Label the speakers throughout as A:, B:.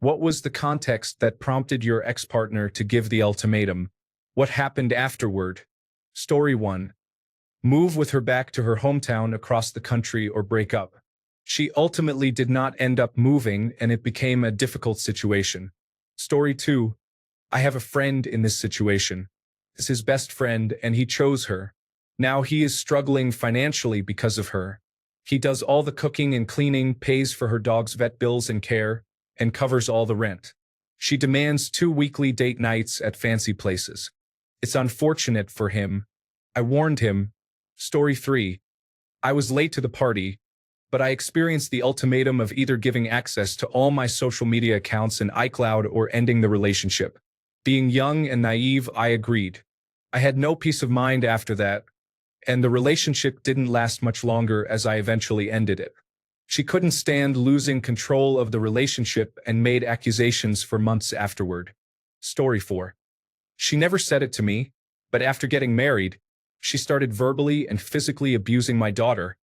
A: What was the context that prompted your ex-partner to give the ultimatum? What happened afterward? Story 1. Move with her back to her hometown across the country or break up. She ultimately did not end up moving, and it became a difficult situation. Story 2. I have a friend in this situation. Is his best friend, and he chose her. Now he is struggling financially because of her. He does all the cooking and cleaning, pays for her dog's vet bills and care, and covers all the rent. She demands 2 weekly date nights at fancy places. It's unfortunate for him. I warned him. Story 3. I was late to the party, but I experienced the ultimatum of either giving access to all my social media accounts and iCloud or ending the relationship. Being young and naive, I agreed. I had no peace of mind after that, and the relationship didn't last much longer as I eventually ended it. She couldn't stand losing control of the relationship and made accusations for months afterward. Story 4. She never said it to me, but after getting married, she started verbally and physically abusing my daughter,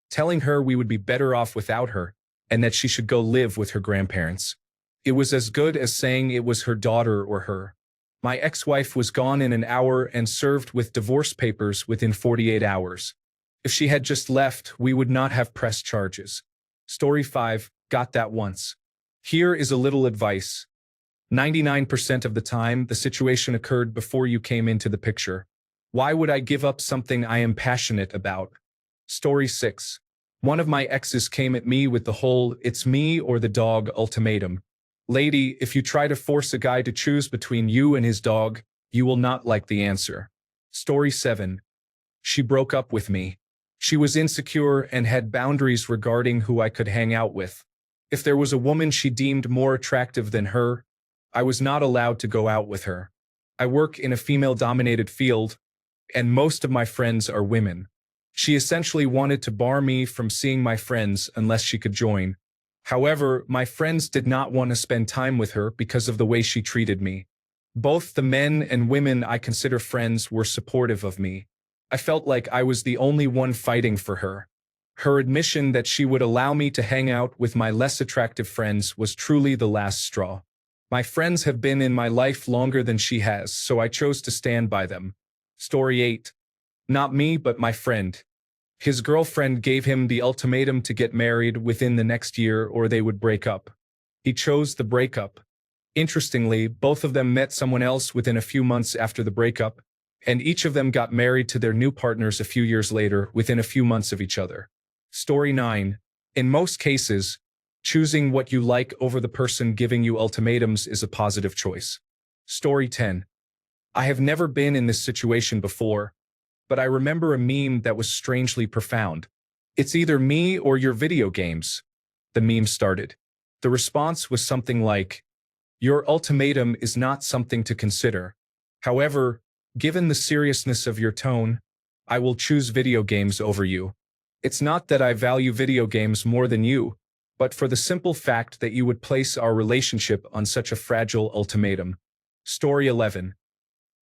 A: telling her we would be better off without her and that she should go live with her grandparents. It was as good as saying it was her daughter or her. My ex-wife was gone in an hour and served with divorce papers within 48 hours. If she had just left, we would not have pressed charges. Story 5. Got that once. Here is a little advice. 99% of the time, the situation occurred before you came into the picture. Why would I give up something I am passionate about? Story 6. One of my exes came at me with the whole "it's me or the dog" ultimatum. Lady, if you try to force a guy to choose between you and his dog, you will not like the answer. Story 7. She broke up with me. She was insecure and had boundaries regarding who I could hang out with. If there was a woman she deemed more attractive than her, I was not allowed to go out with her. I work in a female-dominated field, and most of my friends are women. She essentially wanted to bar me from seeing my friends unless she could join. However, my friends did not want to spend time with her because of the way she treated me. Both the men and women I consider friends were supportive of me. I felt like I was the only one fighting for her. Her admission that she would allow me to hang out with my less attractive friends was truly the last straw. My friends have been in my life longer than she has, so I chose to stand by them. Story 8. Not me, but my friend. His girlfriend gave him the ultimatum to get married within the next year or they would break up. He chose the breakup. Interestingly, both of them met someone else within a few months after the breakup, and each of them got married to their new partners a few years later within a few months of each other. Story 9. In most cases, choosing what you like over the person giving you ultimatums is a positive choice. Story 10. I have never been in this situation before, but I remember a meme that was strangely profound. It's either me or your video games. The meme started. The response was something like, your ultimatum is not something to consider. However, given the seriousness of your tone, I will choose video games over you. It's not that I value video games more than you, but for the simple fact that you would place our relationship on such a fragile ultimatum. Story 11.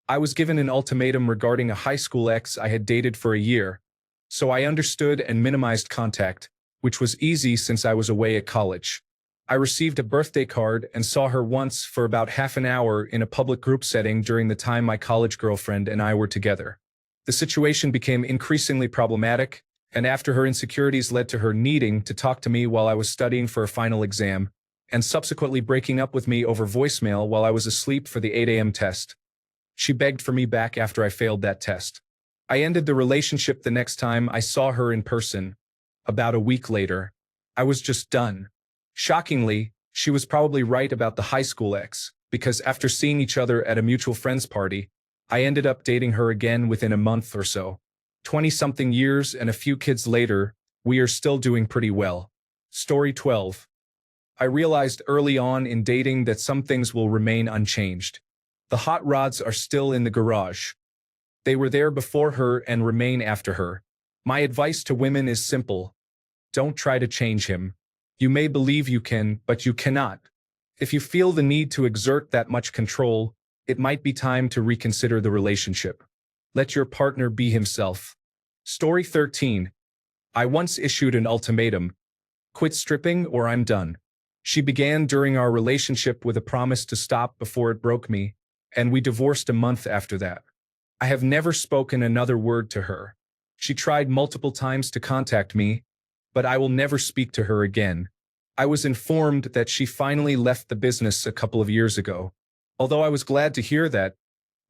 A: I was given an ultimatum regarding a high school ex I had dated for a year, so I understood and minimized contact, which was easy since I was away at college. I received a birthday card and saw her once for about half an hour in a public group setting during the time my college girlfriend and I were together. The situation became increasingly problematic, and after her insecurities led to her needing to talk to me while I was studying for a final exam, and subsequently breaking up with me over voicemail while I was asleep for the 8 a.m. test. She begged for me back after I failed that test. I ended the relationship the next time I saw her in person, about a week later. I was just done. Shockingly, she was probably right about the high school ex, because after seeing each other at a mutual friend's party, I ended up dating her again within a month or so. 20-something years and a few kids later, we are still doing pretty well. Story 12. I realized early on in dating that some things will remain unchanged. The hot rods are still in the garage. They were there before her and remain after her. My advice to women is simple. Don't try to change him. You may believe you can, but you cannot. If you feel the need to exert that much control, it might be time to reconsider the relationship. Let your partner be himself. Story 13. I once issued an ultimatum. Quit stripping or I'm done. She began during our relationship with a promise to stop before it broke me, and we divorced a month after that. I have never spoken another word to her. She tried multiple times to contact me, but I will never speak to her again. I was informed that she finally left the business a couple of years ago. Although I was glad to hear that,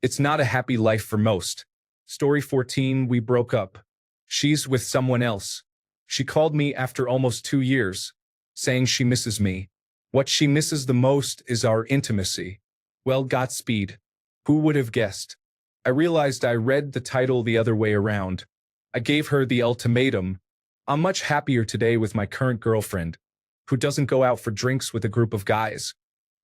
A: it's not a happy life for most. Story 14, we broke up. She's with someone else. She called me after almost 2 years, saying she misses me. What she misses the most is our intimacy. Well, Godspeed. Who would have guessed? I realized I read the title the other way around. I gave her the ultimatum. I'm much happier today with my current girlfriend, who doesn't go out for drinks with a group of guys,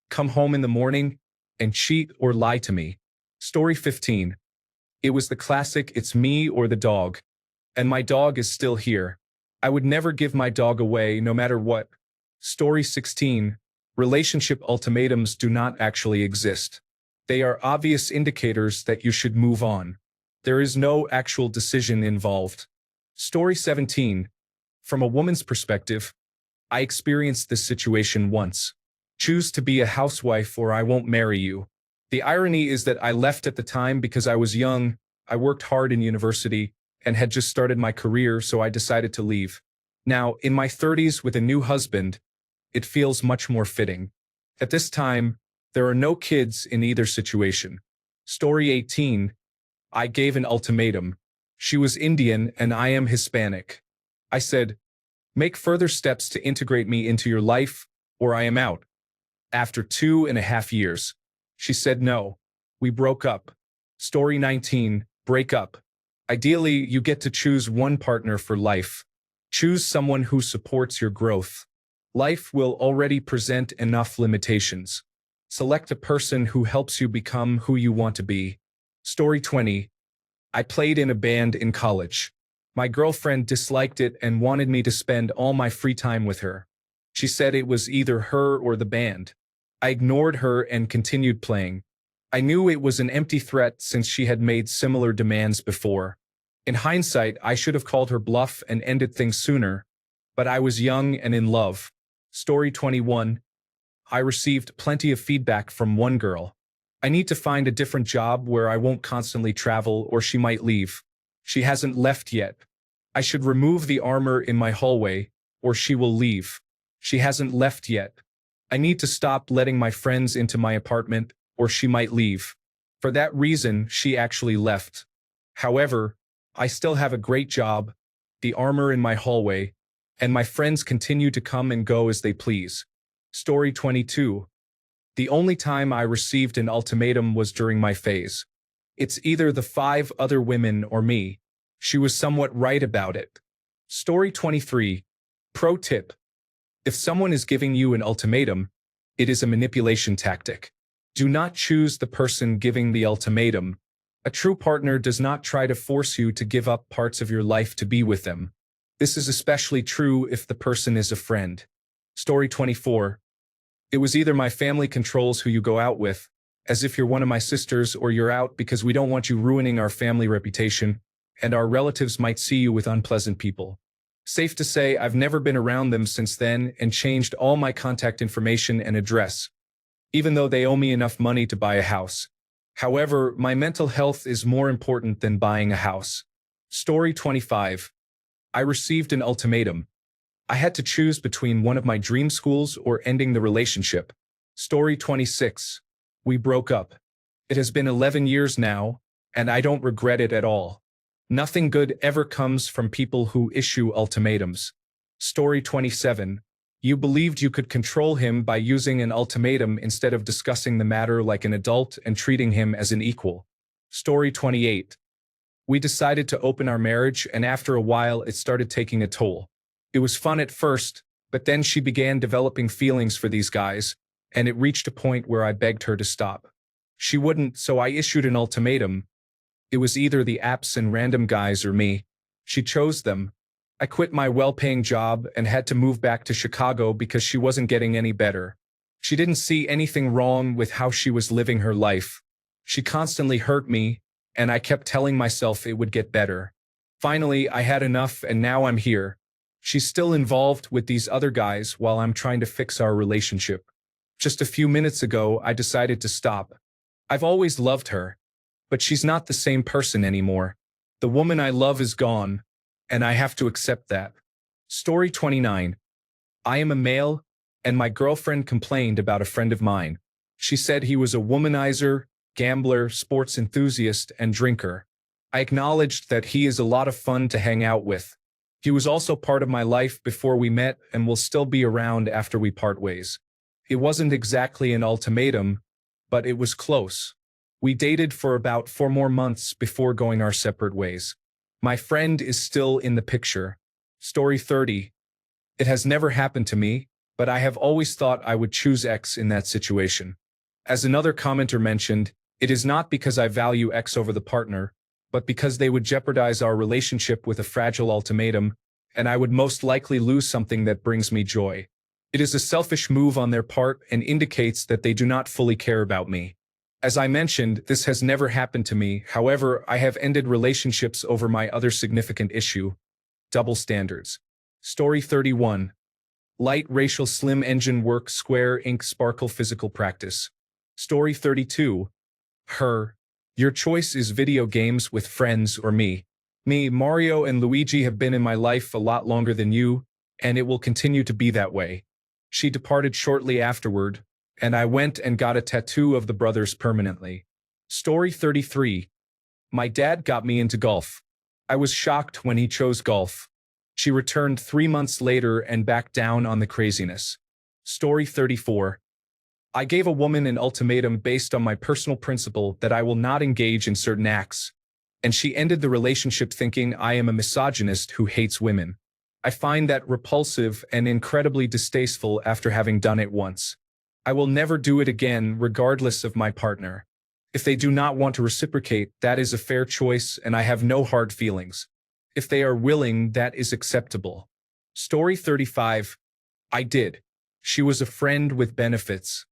A: come home in the morning, and cheat or lie to me. Story 15. It was the classic "it's me or the dog." And my dog is still here. I would never give my dog away, no matter what. Story 16. Relationship ultimatums do not actually exist. They are obvious indicators that you should move on. There is no actual decision involved. Story 17. From a woman's perspective, I experienced this situation once. Choose to be a housewife or I won't marry you. The irony is that I left at the time because I was young, I worked hard in university, and had just started my career, so I decided to leave. Now, in my 30s with a new husband, it feels much more fitting. At this time, there are no kids in either situation. Story 18. I gave an ultimatum. She was Indian and I am Hispanic. I said, make further steps to integrate me into your life, or I am out. After 2.5 years, she said no. We broke up. Story 19. Break up. Ideally, you get to choose one partner for life. Choose someone who supports your growth. Life will already present enough limitations. Select a person who helps you become who you want to be. Story 20. I played in a band in college. My girlfriend disliked it and wanted me to spend all my free time with her. She said it was either her or the band. I ignored her and continued playing. I knew it was an empty threat since she had made similar demands before. In hindsight, I should have called her bluff and ended things sooner, but I was young and in love. Story 21. I received plenty of feedback from one girl. I need to find a different job where I won't constantly travel or she might leave. She hasn't left yet. I should remove the armor in my hallway or she will leave. She hasn't left yet. I need to stop letting my friends into my apartment or she might leave. For that reason, she actually left. However, I still have a great job, the armor in my hallway, and my friends continue to come and go as they please. Story 22. The only time I received an ultimatum was during my phase. It's either the 5 other women or me. She was somewhat right about it. Story 23. Pro tip. If someone is giving you an ultimatum, it is a manipulation tactic. Do not choose the person giving the ultimatum. A true partner does not try to force you to give up parts of your life to be with them. This is especially true if the person is a friend. Story 24. It was either my family controls who you go out with, as if you're one of my sisters, or you're out because we don't want you ruining our family reputation, and our relatives might see you with unpleasant people. Safe to say, I've never been around them since then and changed all my contact information and address, even though they owe me enough money to buy a house. However, my mental health is more important than buying a house. Story 25. I received an ultimatum. I had to choose between one of my dream schools or ending the relationship. Story 26. We broke up. It has been 11 years now, and I don't regret it at all. Nothing good ever comes from people who issue ultimatums. Story 27. You believed you could control him by using an ultimatum instead of discussing the matter like an adult and treating him as an equal. Story 28. We decided to open our marriage, and after a while it started taking a toll. It was fun at first, but then she began developing feelings for these guys, and it reached a point where I begged her to stop. She wouldn't, so I issued an ultimatum. It was either the apps and random guys or me. She chose them. I quit my well-paying job and had to move back to Chicago because she wasn't getting any better. She didn't see anything wrong with how she was living her life. She constantly hurt me, and I kept telling myself it would get better. Finally, I had enough, and now I'm here. She's still involved with these other guys while I'm trying to fix our relationship. Just a few minutes ago, I decided to stop. I've always loved her, but she's not the same person anymore. The woman I love is gone, and I have to accept that. Story 29. I am a male, and my girlfriend complained about a friend of mine. She said he was a womanizer, gambler, sports enthusiast, and drinker. I acknowledged that he is a lot of fun to hang out with. He was also part of my life before we met and will still be around after we part ways. It wasn't exactly an ultimatum, but it was close. We dated for about 4 more months before going our separate ways. My friend is still in the picture. Story 30. It has never happened to me, but I have always thought I would choose X in that situation. As another commenter mentioned, it is not because I value X over the partner, but because they would jeopardize our relationship with a fragile ultimatum, and I would most likely lose something that brings me joy. It is a selfish move on their part and indicates that they do not fully care about me. As I mentioned, this has never happened to me. However, I have ended relationships over my other significant issue: double standards. Story 31. Light racial slim engine work square ink sparkle physical practice. Story 32. Her. Your choice is video games with friends or me. Me, Mario and Luigi have been in my life a lot longer than you, and it will continue to be that way. She departed shortly afterward, and I went and got a tattoo of the brothers permanently. Story 33. My dad got me into golf. I was shocked when he chose golf. She returned 3 months later and backed down on the craziness. Story 34. I gave a woman an ultimatum based on my personal principle that I will not engage in certain acts, and she ended the relationship thinking I am a misogynist who hates women. I find that repulsive and incredibly distasteful after having done it once. I will never do it again regardless of my partner. If they do not want to reciprocate, that is a fair choice and I have no hard feelings. If they are willing, that is acceptable. Story 35. I did. She was a friend with benefits.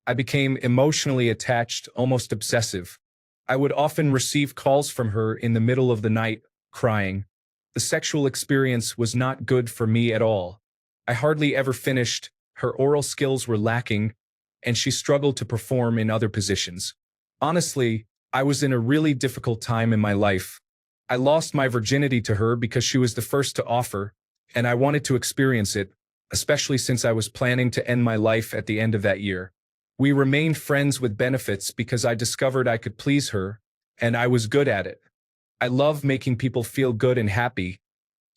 A: I became emotionally attached, almost obsessive. I would often receive calls from her in the middle of the night, crying. The sexual experience was not good for me at all. I hardly ever finished, her oral skills were lacking, and she struggled to perform in other positions. Honestly, I was in a really difficult time in my life. I lost my virginity to her because she was the first to offer, and I wanted to experience it, especially since I was planning to end my life at the end of that year. We remained friends with benefits because I discovered I could please her, and I was good at it. I love making people feel good and happy,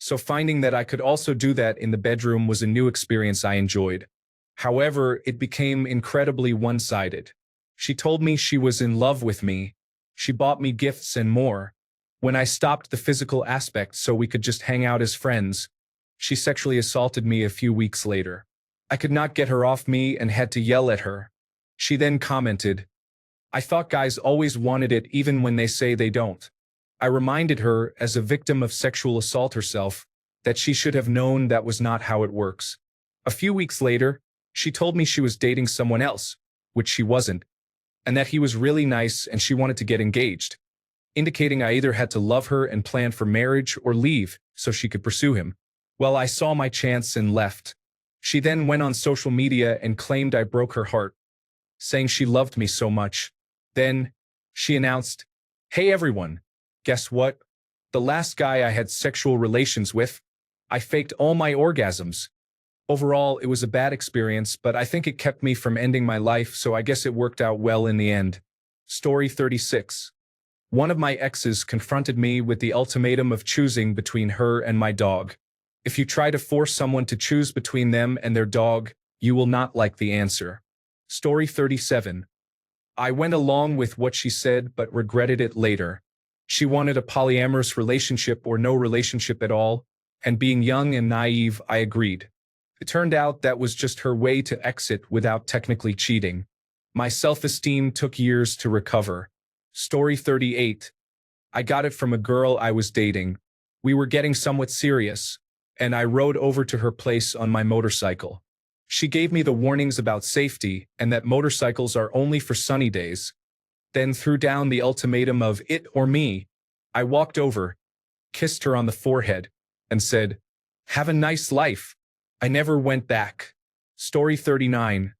A: so finding that I could also do that in the bedroom was a new experience I enjoyed. However, it became incredibly one-sided. She told me she was in love with me. She bought me gifts and more. When I stopped the physical aspect so we could just hang out as friends, she sexually assaulted me a few weeks later. I could not get her off me and had to yell at her. She then commented, "I thought guys always wanted it even when they say they don't." I reminded her, as a victim of sexual assault herself, that she should have known that was not how it works. A few weeks later, she told me she was dating someone else, which she wasn't, and that he was really nice and she wanted to get engaged, indicating I either had to love her and plan for marriage or leave so she could pursue him. Well, I saw my chance and left. She then went on social media and claimed I broke her heart, saying she loved me so much. Then, she announced, "Hey everyone, guess what? The last guy I had sexual relations with, I faked all my orgasms." Overall, it was a bad experience, but I think it kept me from ending my life, so I guess it worked out well in the end. Story 36. One of my exes confronted me with the ultimatum of choosing between her and my dog. If you try to force someone to choose between them and their dog, you will not like the answer. Story 37. I went along with what she said but regretted it later. She wanted a polyamorous relationship or no relationship at all, and being young and naive, I agreed. It turned out that was just her way to exit without technically cheating. My self-esteem took years to recover. Story 38. I got it from a girl I was dating. We were getting somewhat serious, and I rode over to her place on my motorcycle. She gave me the warnings about safety and that motorcycles are only for sunny days, then threw down the ultimatum of it or me. I walked over, kissed her on the forehead, and said, Have a nice life. I never went back. Story 39.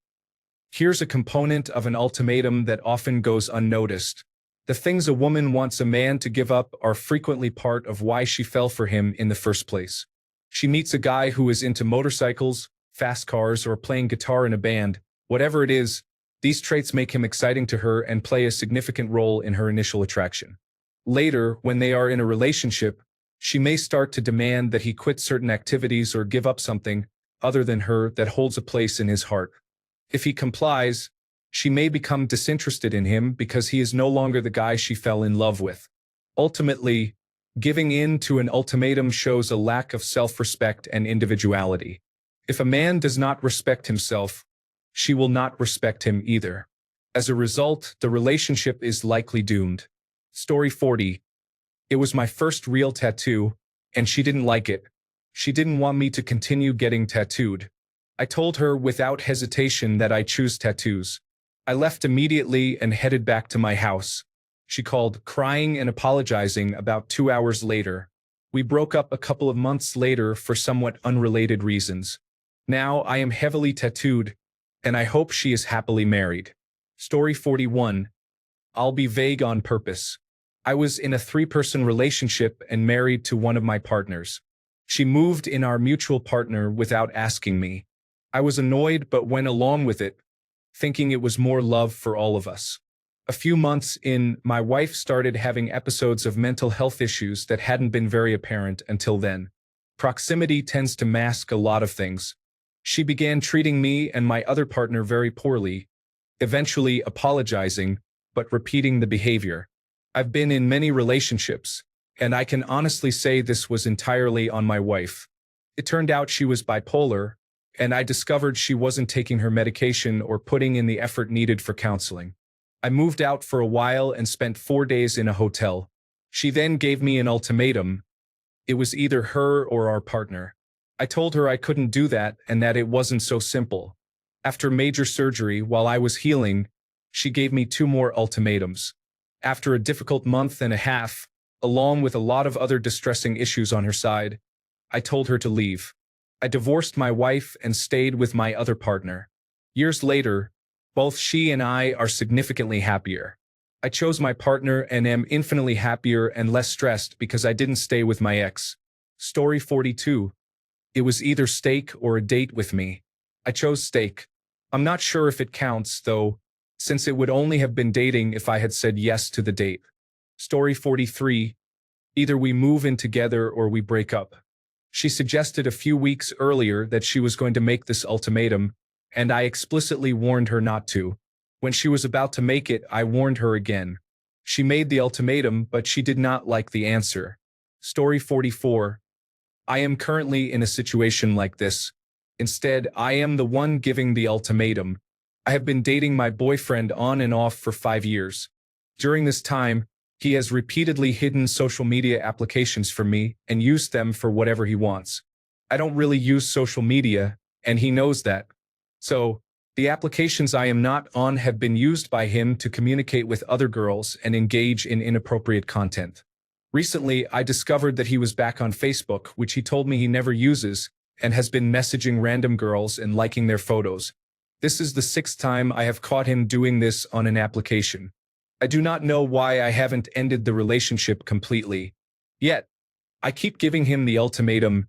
A: Here's a component of an ultimatum that often goes unnoticed. The things a woman wants a man to give up are frequently part of why she fell for him in the first place. She meets a guy who is into motorcycles, fast cars, or playing guitar in a band. Whatever it is, these traits make him exciting to her and play a significant role in her initial attraction. Later, when they are in a relationship, she may start to demand that he quit certain activities or give up something other than her that holds a place in his heart. If he complies, she may become disinterested in him because he is no longer the guy she fell in love with. Ultimately, giving in to an ultimatum shows a lack of self-respect and individuality. If a man does not respect himself, she will not respect him either. As a result, the relationship is likely doomed. Story 40. It was my first real tattoo, and she didn't like it. She didn't want me to continue getting tattooed. I told her without hesitation that I choose tattoos. I left immediately and headed back to my house. She called, crying and apologizing about 2 hours later. We broke up a couple of months later for somewhat unrelated reasons. Now I am heavily tattooed, and I hope she is happily married. Story 41. I'll be vague on purpose. I was in a 3-person relationship and married to one of my partners. She moved in our mutual partner without asking me. I was annoyed but went along with it, thinking it was more love for all of us. A few months in, my wife started having episodes of mental health issues that hadn't been very apparent until then. Proximity tends to mask a lot of things. She began treating me and my other partner very poorly, eventually apologizing, but repeating the behavior. I've been in many relationships, and I can honestly say this was entirely on my wife. It turned out she was bipolar, and I discovered she wasn't taking her medication or putting in the effort needed for counseling. I moved out for a while and spent 4 days in a hotel. She then gave me an ultimatum. It was either her or our partner. I told her I couldn't do that and that it wasn't so simple. After major surgery, while I was healing, she gave me 2 more ultimatums. After a difficult month and a half, along with a lot of other distressing issues on her side, I told her to leave. I divorced my wife and stayed with my other partner. Years later, both she and I are significantly happier. I chose my partner and am infinitely happier and less stressed because I didn't stay with my ex. Story 42. It was either steak or a date with me. I chose steak. I'm not sure if it counts, though, since it would only have been dating if I had said yes to the date. Story 43. Either we move in together or we break up. She suggested a few weeks earlier that she was going to make this ultimatum, and I explicitly warned her not to. When she was about to make it, I warned her again. She made the ultimatum, but she did not like the answer. Story 44. I am currently in a situation like this. Instead, I am the one giving the ultimatum. I have been dating my boyfriend on and off for 5 years. During this time, he has repeatedly hidden social media applications from me and used them for whatever he wants. I don't really use social media, and he knows that. So, the applications I am not on have been used by him to communicate with other girls and engage in inappropriate content. Recently, I discovered that he was back on Facebook, which he told me he never uses, and has been messaging random girls and liking their photos. This is the 6th time I have caught him doing this on an application. I do not know why I haven't ended the relationship completely. Yet, I keep giving him the ultimatum,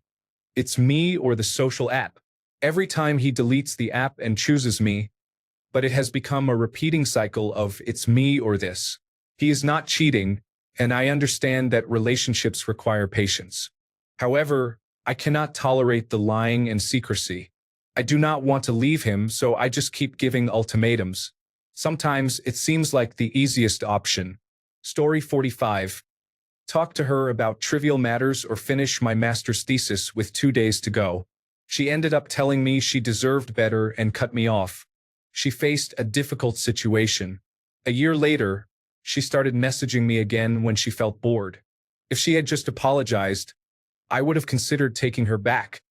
A: it's me or the social app. Every time he deletes the app and chooses me, but it has become a repeating cycle of it's me or this. He is not cheating, and I understand that relationships require patience. However, I cannot tolerate the lying and secrecy. I do not want to leave him, so I just keep giving ultimatums. Sometimes it seems like the easiest option. Story 45. Talk to her about trivial matters or finish my master's thesis with 2 days to go. She ended up telling me she deserved better and cut me off. She faced a difficult situation. A year later, she started messaging me again when she felt bored. If she had just apologized, I would have considered taking her back,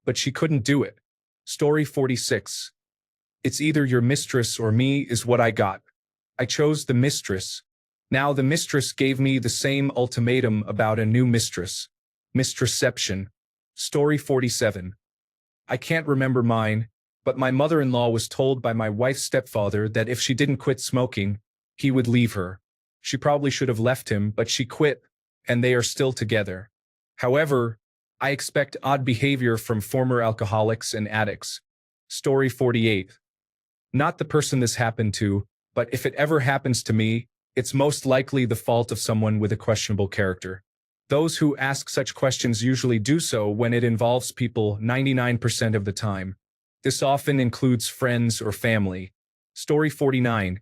A: but she couldn't do it. Story 46. It's either your mistress or me is what I got. I chose the mistress. Now the mistress gave me the same ultimatum about a new mistress. Mistressception. Story 47. I can't remember mine, but my mother-in-law was told by my wife's stepfather that if she didn't quit smoking, he would leave her. She probably should have left him, but she quit, and they are still together. However, I expect odd behavior from former alcoholics and addicts. Story 48. Not the person this happened to, but if it ever happens to me, it's most likely the fault of someone with a questionable character. Those who ask such questions usually do so when it involves people 99% of the time. This often includes friends or family. Story 49.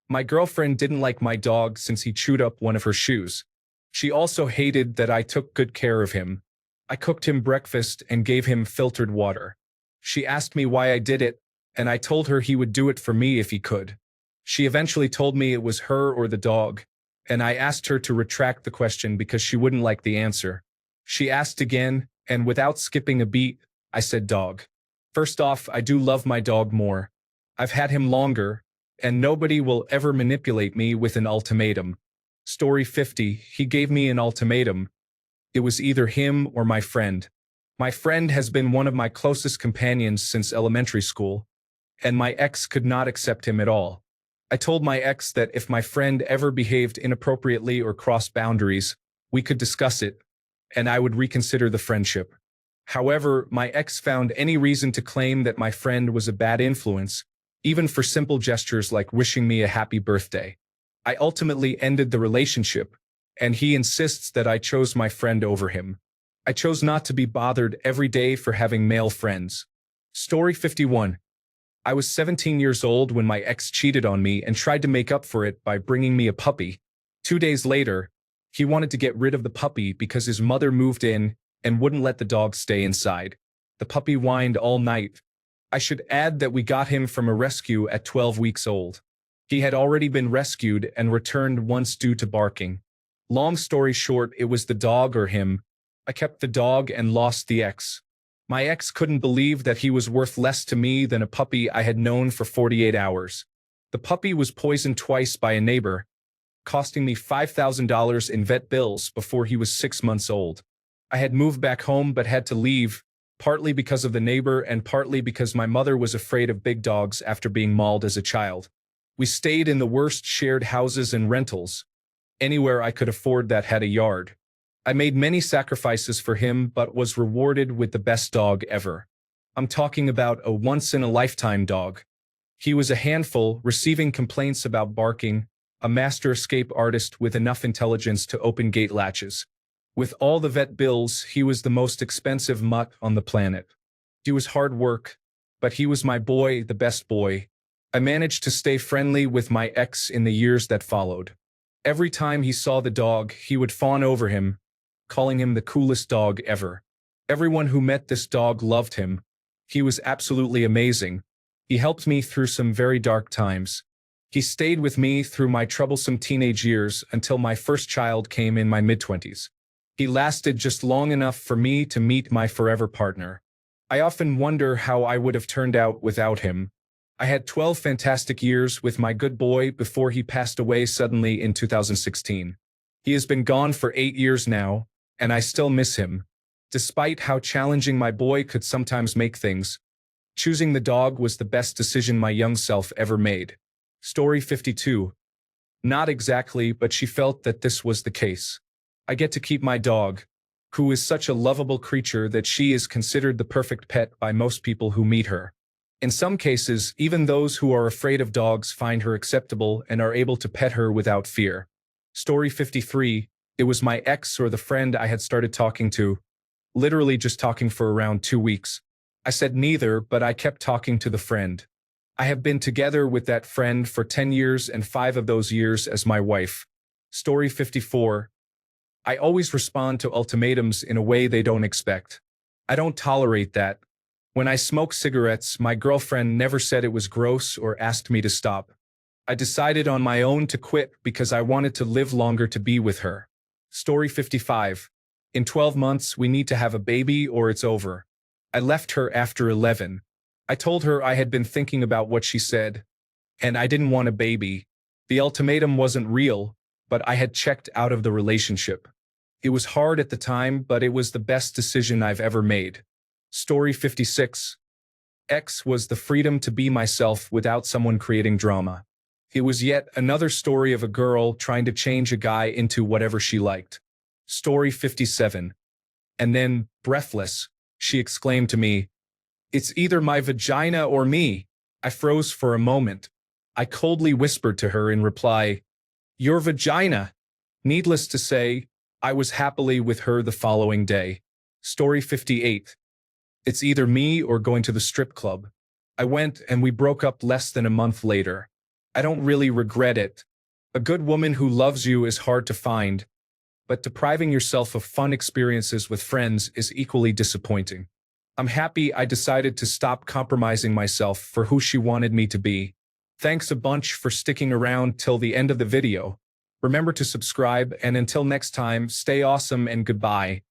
A: My girlfriend didn't like my dog since he chewed up one of her shoes. She also hated that I took good care of him. I cooked him breakfast and gave him filtered water. She asked me why I did it, and I told her he would do it for me if he could. She eventually told me it was her or the dog, and I asked her to retract the question because she wouldn't like the answer. She asked again, and without skipping a beat, I said dog. First off, I do love my dog more. I've had him longer, and nobody will ever manipulate me with an ultimatum. Story 50. He gave me an ultimatum. It was either him or my friend. My friend has been one of my closest companions since elementary school, and my ex could not accept him at all. I told my ex that if my friend ever behaved inappropriately or crossed boundaries, we could discuss it, and I would reconsider the friendship. However, my ex found any reason to claim that my friend was a bad influence, even for simple gestures like wishing me a happy birthday. I ultimately ended the relationship, and he insists that I chose my friend over him. I chose not to be bothered every day for having male friends. Story 51. I was 17 years old when my ex cheated on me and tried to make up for it by bringing me a puppy. 2 days later, he wanted to get rid of the puppy because his mother moved in and wouldn't let the dog stay inside. The puppy whined all night. I should add that we got him from a rescue at 12 weeks old. He had already been rescued and returned once due to barking. Long story short, it was the dog or him. I kept the dog and lost the ex. My ex couldn't believe that he was worth less to me than a puppy I had known for 48 hours. The puppy was poisoned twice by a neighbor, costing me $5,000 in vet bills before he was 6 months old. I had moved back home but had to leave, partly because of the neighbor and partly because my mother was afraid of big dogs after being mauled as a child. We stayed in the worst shared houses and rentals, anywhere I could afford that had a yard. I made many sacrifices for him but was rewarded with the best dog ever. I'm talking about a once-in-a-lifetime dog. He was a handful, receiving complaints about barking, a master escape artist with enough intelligence to open gate latches. With all the vet bills, he was the most expensive mutt on the planet. He was hard work, but he was my boy, the best boy. I managed to stay friendly with my ex in the years that followed. Every time he saw the dog, he would fawn over him, calling him the coolest dog ever. Everyone who met this dog loved him. He was absolutely amazing. He helped me through some very dark times. He stayed with me through my troublesome teenage years until my first child came in my mid-20s. He lasted just long enough for me to meet my forever partner. I often wonder how I would have turned out without him. I had 12 fantastic years with my good boy before he passed away suddenly in 2016. He has been gone for 8 years now, and I still miss him. Despite how challenging my boy could sometimes make things, choosing the dog was the best decision my young self ever made. Story 52. Not exactly, but she felt that this was the case. I get to keep my dog, who is such a lovable creature that she is considered the perfect pet by most people who meet her. In some cases, even those who are afraid of dogs find her acceptable and are able to pet her without fear. Story 53. It was my ex or the friend I had started talking to, literally just talking for around 2 weeks. I said neither, but I kept talking to the friend. I have been together with that friend for 10 years and 5 of those years as my wife. Story 54. I always respond to ultimatums in a way they don't expect. I don't tolerate that. When I smoke cigarettes, my girlfriend never said it was gross or asked me to stop. I decided on my own to quit because I wanted to live longer to be with her. Story 55. In 12 months, we need to have a baby or it's over. I left her after 11. I told her I had been thinking about what she said, and I didn't want a baby. The ultimatum wasn't real, but I had checked out of the relationship. It was hard at the time, but it was the best decision I've ever made. Story 56. X was the freedom to be myself without someone creating drama. It was yet another story of a girl trying to change a guy into whatever she liked. Story 57. And then, breathless, she exclaimed to me, "It's either my vagina or me." I froze for a moment. I coldly whispered to her in reply, "Your vagina." Needless to say, I was happily with her the following day. Story 58. It's either me or going to the strip club. I went and we broke up less than a month later. I don't really regret it. A good woman who loves you is hard to find, but depriving yourself of fun experiences with friends is equally disappointing. I'm happy I decided to stop compromising myself for who she wanted me to be. Thanks a bunch for sticking around till the end of the video. Remember to subscribe, and until next time, stay awesome and goodbye.